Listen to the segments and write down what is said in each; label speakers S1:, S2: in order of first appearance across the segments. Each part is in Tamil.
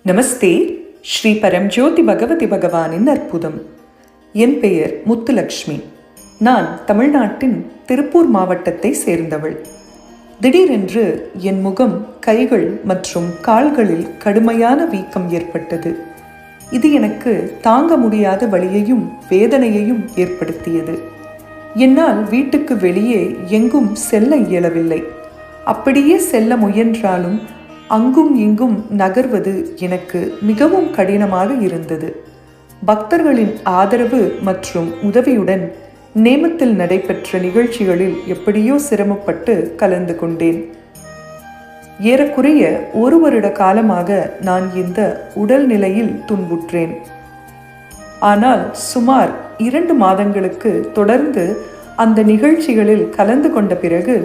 S1: நமஸ்தே. ஸ்ரீ பரம்ஜோதி பகவதி பகவானின் அற்புதம். என் பெயர் முத்துலக்ஷ்மி. நான் தமிழ்நாட்டின் திருப்பூர் மாவட்டத்தை சேர்ந்தவள். திடீரென்று என் முகம், கைகள் மற்றும் கால்களில் கடுமையான வீக்கம் ஏற்பட்டது. இது எனக்கு தாங்க முடியாத வலியையும் வேதனையையும் ஏற்படுத்தியது. என்னால் வீட்டுக்கு வெளியே எங்கும் செல்ல இயலவில்லை. அப்படியே செல்ல முயன்றாலும் அங்கும் இங்கும் நகர்வது எனக்கு மிகவும் கடினமாக இருந்தது. பக்தர்களின் ஆதரவு மற்றும் உதவியுடன் நேமத்தில் நடைபெற்ற நிகழ்ச்சிகளில் எப்படியோ சிரமப்பட்டு கலந்து கொண்டேன். ஏறக்குறைய 1 வருட காலமாக நான் இந்த உடல்நிலையில் துன்புற்றேன். ஆனால் சுமார் 2 மாதங்களுக்கு தொடர்ந்து அந்த நிகழ்ச்சிகளில் கலந்து கொண்ட பிறகு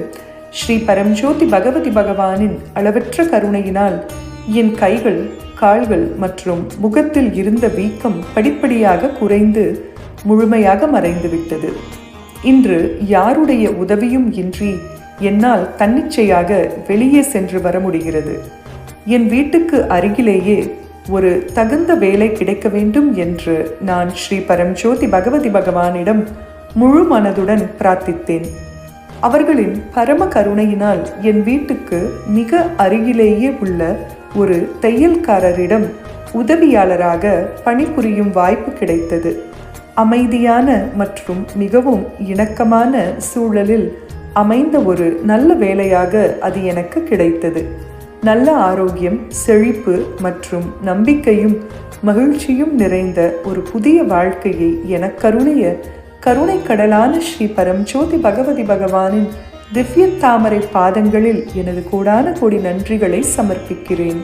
S1: ஸ்ரீ பரம்ஜோதி பகவதி பகவானின் அளவற்ற கருணையினால் என் கைகள், கால்கள் மற்றும் முகத்தில் இருந்த வீக்கம் படிப்படியாக குறைந்து முழுமையாக மறைந்துவிட்டது. இன்று யாருடைய உதவியும் இன்றி என்னால் தன்னிச்சையாக வெளியே சென்று வர முடிகிறது. என் வீட்டுக்கு அருகிலேயே ஒரு தகுந்த வேலை கிடைக்க வேண்டும் என்று நான் ஸ்ரீ பரம்ஜோதி பகவதி பகவானிடம் முழு மனதுடன் பிரார்த்தித்தேன். அவர்களின் பரம கருணையினால் என் வீட்டுக்கு மிக அருகிலேயே உள்ள ஒரு தையல்காரரிடம் உதவியாளராக பணிபுரியும் வாய்ப்பு கிடைத்தது. அமைதியான மற்றும் மிகவும் இணக்கமான சூழலில் அமைந்த ஒரு நல்ல வேலையாக அது எனக்கு கிடைத்தது. நல்ல ஆரோக்கியம், செழிப்பு மற்றும் நம்பிக்கையும் மகிழ்ச்சியும் நிறைந்த ஒரு புதிய வாழ்க்கையை எனக்கருளிய கருணை கடலான ஸ்ரீ பரம்ஜோதி பகவதி பகவானின் திவ்ய தாமரை பாதங்களில் எனது கோடான கோடி நன்றிகளை சமர்ப்பிக்கிறேன்.